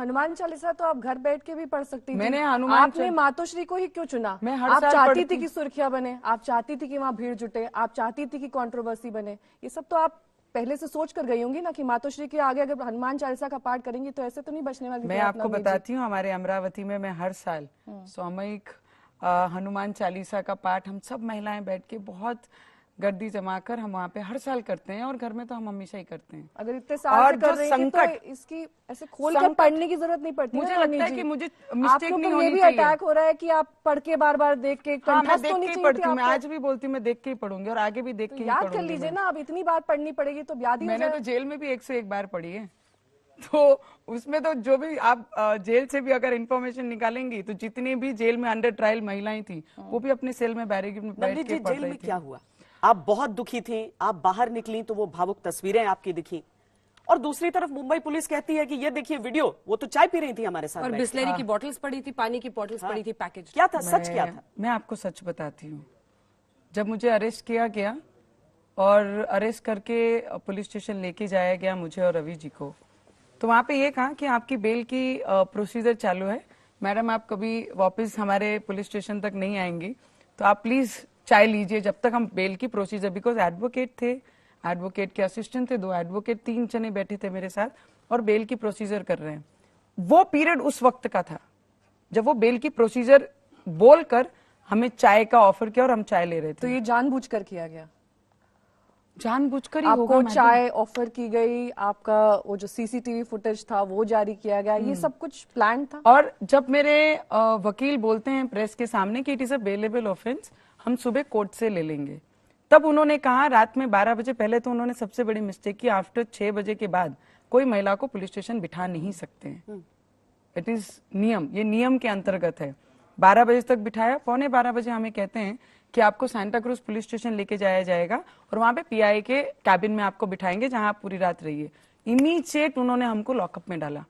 हनुमान चालीसा तो आप घर बैठ के भी पढ़ सकती थी। मैंने आपने मातोश्री को ही क्यों चुना? मैं हर आप साल चाहती थी कि सुर्खियां बने, आप चाहती थी कि वहां भीड़ जुटे, आप चाहती थी कि कंट्रोवर्सी बने। ये सब तो आप पहले से सोच कर गई होंगी ना कि मातोश्री के आगे अगर हनुमान चालीसा का पाठ करेंगी तो ऐसे तो नहीं बचने वाली। मैं आपको बताती हूँ, हमारे अमरावती में मैं हर साल सामूहिक हनुमान चालीसा का पाठ हम सब महिलाएं बैठ के बहुत गर्दी जमाकर हम वहाँ पे हर साल करते हैं, और घर में तो हम हमेशा ही करते हैं। अगर इतने साल से कर रही हैं तो इसकी ऐसे खोल कर पढ़ने की जरूरत नहीं पड़ती। मुझे लगता है कि मुझे मिस्टेक नहीं होनी चाहिए। ये भी अटैक हो रहा है कि आप पढ़ के बार बार देख के मैं देख के ही पढ़ती हूँ। मैं आज भी बोलती हूँ मैं देख के ही पढ़ूंगी और आगे भी देख के ही याद कर लीजिए ना। अब इतनी बार पढ़नी पड़ेगी तो याद ही हो जाए। मैंने तो जेल में भी 101 बार पढ़ी है, तो उसमें तो जो भी आप जेल से भी अगर इंफॉर्मेशन निकालेंगी तो जितनी भी जेल में अंडर ट्रायल महिलाएं थी वो भी अपने सेल में बैरिकेड में बैठ के पढ़ रही थी। क्या हुआ? आप बहुत दुखी थी, आप बाहर निकली तो वो भावुक तस्वीरें आपकी दिखी, और दूसरी तरफ मुंबई पुलिस कहती है कि ये देखिए वीडियो, वो तो चाय पी रही थी हमारे साथ और बिस्लेरी की बोतल्स पड़ी थी, पानी की बोतल्स पड़ी थी, पैकेज। क्या था? सच क्या था? मैं आपको सच बताती हूँ। जब मुझे अरेस्ट किया गया और अरेस्ट करके पुलिस स्टेशन लेके जाया गया मुझे और रवि जी को, तो वहां पे ये कहा कि आपकी बेल की प्रोसीजर चालू है, मैडम आप कभी वापस हमारे पुलिस स्टेशन तक नहीं आएंगी, तो आप प्लीज चाय लीजिए जब तक हम बेल की प्रोसीजर। बिकॉज एडवोकेट थे, एडवोकेट के असिस्टेंट थे, 2 एडवोकेट, 3 जने बैठे थे मेरे साथ और बेल की प्रोसीजर कर रहे हैं। वो पीरियड उस वक्त का था जब वो बेल की प्रोसीजर बोलकर हमें चाय का ऑफर किया और हम चाय ले रहे थे। तो ये जानबूझकर किया गया? जानबूझकर ही आपको चाय ऑफर की गई, आपका वो जो सीसीटीवी फुटेज था वो जारी किया गया, ये सब कुछ प्लान था? और जब मेरे वकील बोलते हैं प्रेस के सामने कि it is a bailable offence, हम सुबह कोर्ट से ले लेंगे, तब उन्होंने कहा रात में 12 बजे, पहले तो उन्होंने सबसे बड़ी मिस्टेक की, आफ्टर 6 बजे के बाद कोई महिला को पुलिस स्टेशन बिठा नहीं सकते हैं। इट इज नियम, ये नियम के अंतर्गत है। 12 बजे तक बिठाया, 11:15 बजे हमें कहते हैं कि आपको सांता क्रूज पुलिस स्टेशन लेके जाया जाएगा और वहां पे पीआई के कैबिन में आपको बिठाएंगे जहां आप पूरी रात रहिए। इमीडिएट उन्होंने हमको लॉकअप में डाला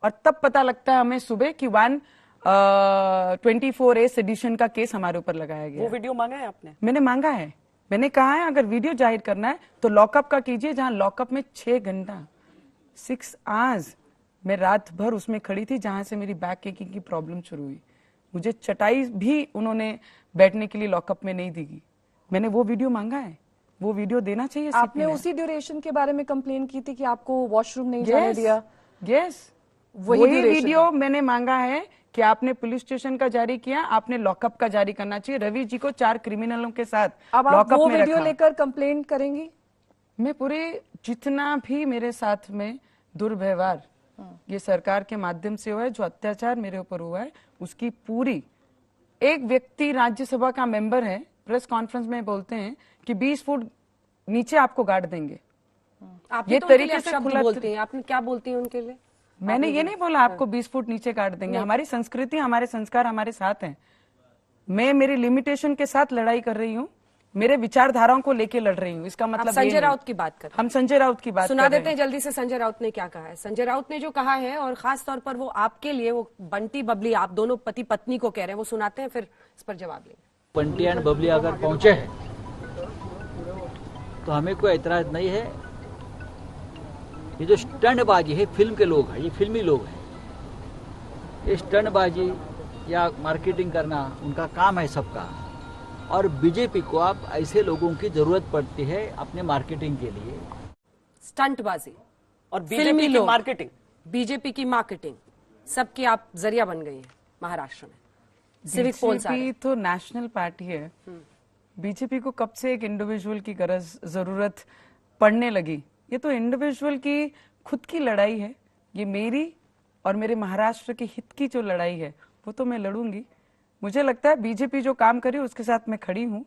और तब पता लगता है हमें सुबह कि 124A सेडिशन का केस हमारे ऊपर लगाया गया। वो वीडियो मांगा है आपने? मैंने मांगा है, मैंने कहा है अगर वीडियो जाहिर करना है तो लॉकअप का कीजिए, जहां लॉकअप में 6 घंटा 6 आवर्स मैं रात भर उसमें खड़ी थी, जहां से मेरी बैक केकिंग की प्रॉब्लम शुरू हुई। मुझे चटाई भी उन्होंने बैठने के लिए लॉकअप में नहीं दी। मैंने वो वीडियो मांगा है, वो वीडियो देना चाहिए। आपने उसी ड्यूरेशन के बारे में कंप्लेन की थी कि आपको वॉशरूम नहीं जाने दिया? यस, वही वीडियो मैंने मांगा है कि आपने पुलिस स्टेशन का जारी किया, आपने लॉकअप का जारी करना चाहिए। रवि जी को 4 क्रिमिनलों के साथ अब आप वो वीडियो लेकर कंप्लेन करेंगी? मैं पूरे जितना भी मेरे साथ में दुर्व्यवहार ये सरकार के माध्यम से हुआ है, जो अत्याचार मेरे ऊपर हुआ है, उसकी पूरी, एक व्यक्ति राज्यसभा का मेंबर है, प्रेस कॉन्फ्रेंस में बोलते हैं कि 20 फुट नीचे आपको गाड़ देंगे। आप ये तरीके से खुला बोलते हैं, आपने क्या बोलती हैं उनके लिए? मैंने ये नहीं बोला आपको 20 फुट नीचे काट देंगे। हमारी संस्कृति, हमारे संस्कार हमारे साथ हैं। मैं मेरी लिमिटेशन के साथ लड़ाई कर रही हूँ, मेरे विचारधाराओं को लेके लड़ रही हूँ। इसका मतलब संजय राउत की बात कर, हम संजय राउत की बात सुना देते हैं जल्दी से। संजय राउत ने क्या कहा है? संजय राउत ने जो कहा है, और खास तौर पर वो आपके लिए, वो बंटी बबली, आप दोनों पति पत्नी को कह रहे हैं, वो सुनाते हैं, फिर इस पर जवाब लेंगे। बंटी एंड बबली अगर पहुंचे हैं तो हमें कोई एतराज नहीं है। ये जो स्टंटबाजी है, फिल्म के लोग हैं, ये फिल्मी लोग हैं। ये स्टंटबाजी या मार्केटिंग करना उनका काम है सबका, और बीजेपी को आप ऐसे लोगों की जरूरत पड़ती है अपने मार्केटिंग के लिए। स्टंटबाजी और बीजेपी की मार्केटिंग, बीजेपी की मार्केटिंग, सबकी आप जरिया बन गई हैं महाराष्ट्र में। सिविक पोल्स तो नेशनल पार्टी है, बीजेपी को कब से एक इंडिविजुअल की जरूरत पड़ने लगी? ये तो इंडिविजुअल की खुद की लड़ाई है। ये मेरी और मेरे महाराष्ट्र के हित की जो लड़ाई है वो तो मैं लड़ूंगी। मुझे लगता है बीजेपी जो काम करे उसके साथ मैं खड़ी हूँ,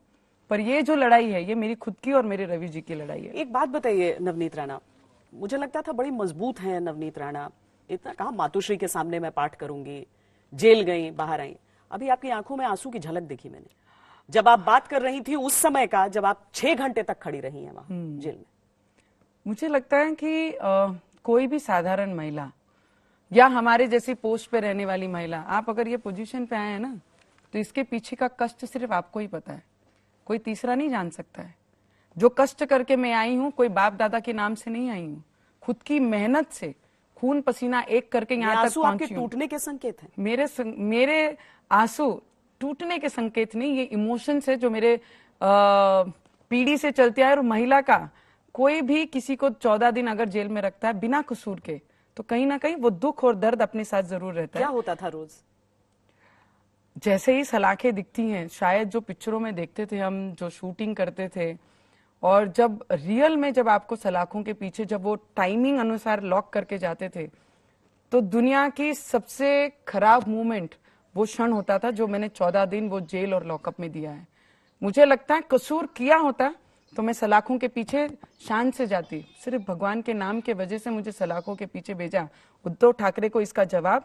पर ये जो लड़ाई है ये मेरी खुद की और मेरे रवि जी की लड़ाई है। एक बात बताइए नवनीत राणा, मुझे लगता था बड़ी मजबूत हैं नवनीत राणा, इतना कहा मातोश्री के सामने मैं पाठ करूंगी, जेल गई, बाहर आई, अभी आपकी आंखों में आंसू की झलक देखी मैंने जब आप बात कर रही थी उस समय का, जब आप 6 घंटे तक खड़ी रही हैं वहां जेल में। मुझे लगता है कि कोई भी साधारण महिला या हमारे जैसी पोस्ट पे रहने वाली महिला, आप अगर ये पोजीशन पे आए हैं ना, तो इसके पीछे का कष्ट सिर्फ आपको ही पता है, कोई तीसरा नहीं जान सकता है। जो कष्ट करके मैं आई हूं, कोई बाप दादा के नाम से नहीं आई हूं, खुद की मेहनत से, खून पसीना एक करके ये यहाँ तक आंसू आपके पहुंची हूँ। टूटने के संकेत हैं। मेरे आंसू टूटने के संकेत नहीं, ये इमोशंस है जो मेरे पीढ़ी से चलते आए। और महिला का कोई भी किसी को 14 दिन अगर जेल में रखता है बिना कसूर के, तो कहीं ना कहीं वो दुख और दर्द अपने साथ जरूर रहता क्या है। होता था रोज? जैसे ही सलाखें दिखती हैं, शायद जो पिक्चरों में देखते थे हम, जो शूटिंग करते थे, और जब रियल में जब आपको सलाखों के पीछे जब वो टाइमिंग अनुसार लॉक करके जाते थे, तो दुनिया की सबसे खराब मूवमेंट वो क्षण होता था जो मैंने 14 दिन वो जेल और लॉकअप में दिया है। मुझे लगता है कसूर किया होता तो मैं सलाखों के पीछे शान से जाती। सिर्फ भगवान के नाम के वजह से मुझे सलाखों के पीछे भेजा। उद्धव ठाकरे को इसका जवाब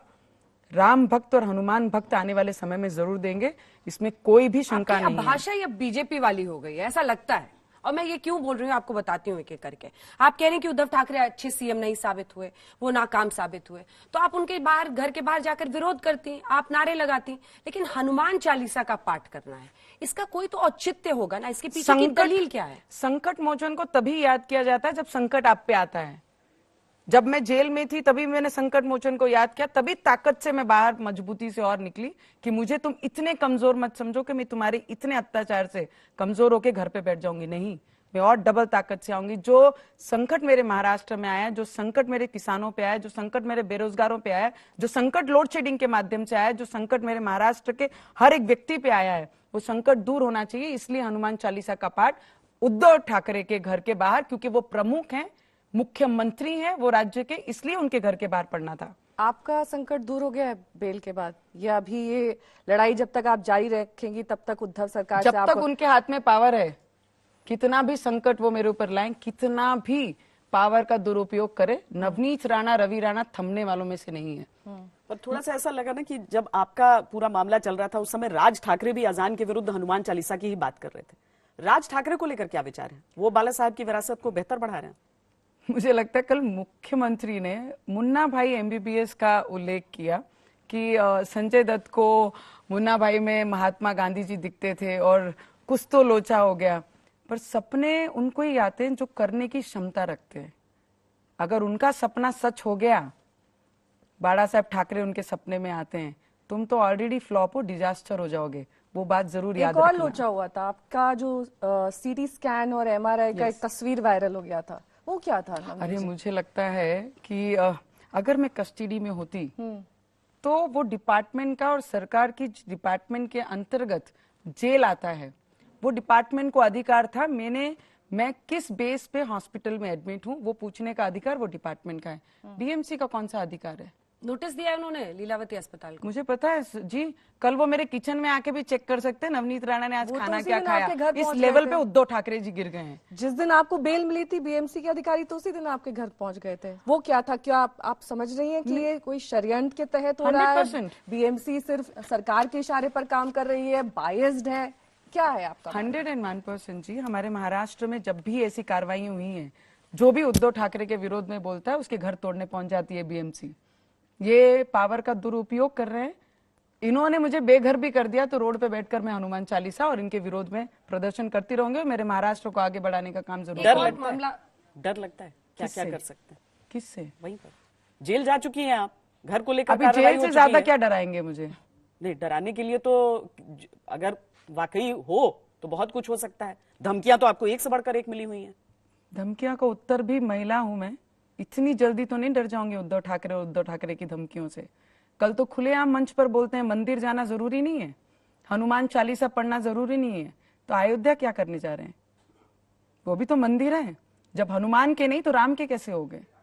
राम भक्त और हनुमान भक्त आने वाले समय में जरूर देंगे, इसमें कोई भी शंका आपकी नहीं है। भाषा ये बीजेपी वाली हो गई है, ऐसा लगता है। और मैं ये क्यों बोल रही हूँ आपको बताती हूँ एक एक करके। आप कह रहे हैं कि उद्धव ठाकरे अच्छे सीएम नहीं साबित हुए, वो नाकाम साबित हुए, तो आप उनके बाहर, घर के बाहर जाकर विरोध करती, आप नारे लगाती, लेकिन हनुमान चालीसा का पाठ करना है, इसका कोई तो औचित्य होगा ना, इसके पीछे की दलील क्या है? संकट मोचन को तभी याद किया जाता है जब संकट आप पे आता है। जब मैं जेल में थी तभी मैंने संकट मोचन को याद किया, तभी ताकत से मैं बाहर मजबूती से और निकली कि मुझे तुम इतने कमजोर मत समझो कि मैं तुम्हारे इतने अत्याचार से कमजोर होके घर पे बैठ जाऊंगी। नहीं, मैं और डबल ताकत से आऊंगी। जो संकट मेरे महाराष्ट्र में आया, जो संकट मेरे किसानों पे आया, जो संकट मेरे बेरोजगारों पे आया, जो संकट लोड शेडिंग के माध्यम से आया, जो संकट मेरे महाराष्ट्र के हर एक व्यक्ति पे आया है, वो संकट दूर होना चाहिए। इसलिए हनुमान चालीसा का पाठ उद्धव ठाकरे के घर के बाहर, क्योंकि वो प्रमुख हैं, मुख्यमंत्री हैं वो राज्य के, इसलिए उनके घर के बाहर पड़ना था। आपका संकट दूर हो गया है बेल के बाद, या अभी ये लड़ाई जब तक आप जारी रखेंगी तब तक उद्धव सरकार जब से तक आपको... उनके हाथ में पावर है, कितना भी संकट वो मेरे ऊपर लाएं, कितना भी पावर का दुरुपयोग करे, नवनीत राणा, रवि राणा थमने वालों में से नहीं है। पर थोड़ा सा ऐसा लगा ना कि जब आपका पूरा मामला चल रहा था उस समय राज ठाकरे भी अजान के विरुद्ध हनुमान चालीसा की ही बात कर रहे थे। राज ठाकरे को लेकर क्या विचार है? वो बाला साहब की विरासत को बेहतर बढ़ा रहे हैं? मुझे लगता है कल मुख्यमंत्री ने मुन्ना भाई एमबीबीएस का उल्लेख किया कि संजय दत्त को मुन्ना भाई में महात्मा गांधी जी दिखते थे और कुछ तो लोचा हो गया, पर सपने उनको ही आते हैं जो करने की क्षमता रखते हैं। अगर उनका सपना सच हो गया, बाला साहब ठाकरे उनके सपने में आते हैं, तुम तो ऑलरेडी फ्लॉप हो, डिजास्टर हो जाओगे। वो बात जरूर याद एक और रखना। लोचा हुआ था आपका, जो सीटी स्कैन और एमआरआई का एक तस्वीर वायरल हो गया था, वो क्या था? अरे मुझे लगता है कि अगर मैं कस्टडी में होती तो वो डिपार्टमेंट का और सरकार की डिपार्टमेंट के अंतर्गत जेल आता है, वो डिपार्टमेंट को अधिकार था। मैं किस बेस पे हॉस्पिटल में एडमिट हूँ वो पूछने का अधिकार वो डिपार्टमेंट का है। डीएमसी का कौन सा अधिकार है? नोटिस दिया है उन्होंने लीलावती अस्पताल को। मुझे पता है जी, कल वो मेरे किचन में आके भी चेक कर सकते हैं नवनीत राणा ने आज वो तो खाना उसी क्या दिन खाया। आपके घर इस पहुंच लेवल गए पे थे। उद्धव ठाकरे जी गिर गए हैं। जिस दिन आपको बेल मिली थी बीएमसी के अधिकारी तो उसी दिन आपके घर पहुंच गए थे। वो क्या था? क्या आप समझ रही हैं कि ये कोई षड्यंत्र के तहत हो रहा है? 100%। बीएमसी सिर्फ सरकार के इशारे पर काम कर रही है, बायस्ड है, क्या है आपका? 101% जी। हमारे महाराष्ट्र में जब भी ऐसी कार्रवाई हुई है, जो भी उद्धव ठाकरे के विरोध में बोलता है उसके घर तोड़ने पहुंच जाती है बीएमसी। ये पावर का दुरुपयोग कर रहे हैं। इन्होंने मुझे बेघर भी कर दिया तो रोड पे बैठकर मैं हनुमान चालीसा और इनके विरोध में प्रदर्शन करती रहूंगी और मेरे महाराष्ट्र को आगे बढ़ाने का काम जरूर। डर और लगता मामला है? डर लगता है? क्या क्या किससे? कर सकते हैं? किससे? वहीं पर जेल जा चुकी हैं आप, घर को लेकर अभी कार्रवाई जेल हो से चुकी ज्यादा है। क्या डराएंगे मुझे? नहीं, डराने के लिए तो अगर वाकई हो तो बहुत कुछ हो सकता है। धमकियां तो आपको एक से बढ़कर एक मिली हुई हैं। धमकियां का उत्तर भी महिला हूं मैं, इतनी जल्दी तो नहीं डर जाऊंगी उद्धव ठाकरे और उद्धव ठाकरे की धमकियों से। कल तो खुलेआम मंच पर बोलते हैं मंदिर जाना जरूरी नहीं है, हनुमान चालीसा पढ़ना जरूरी नहीं है, तो अयोध्या क्या करने जा रहे हैं? वो भी तो मंदिर है। जब हनुमान के नहीं तो राम के कैसे हो गए?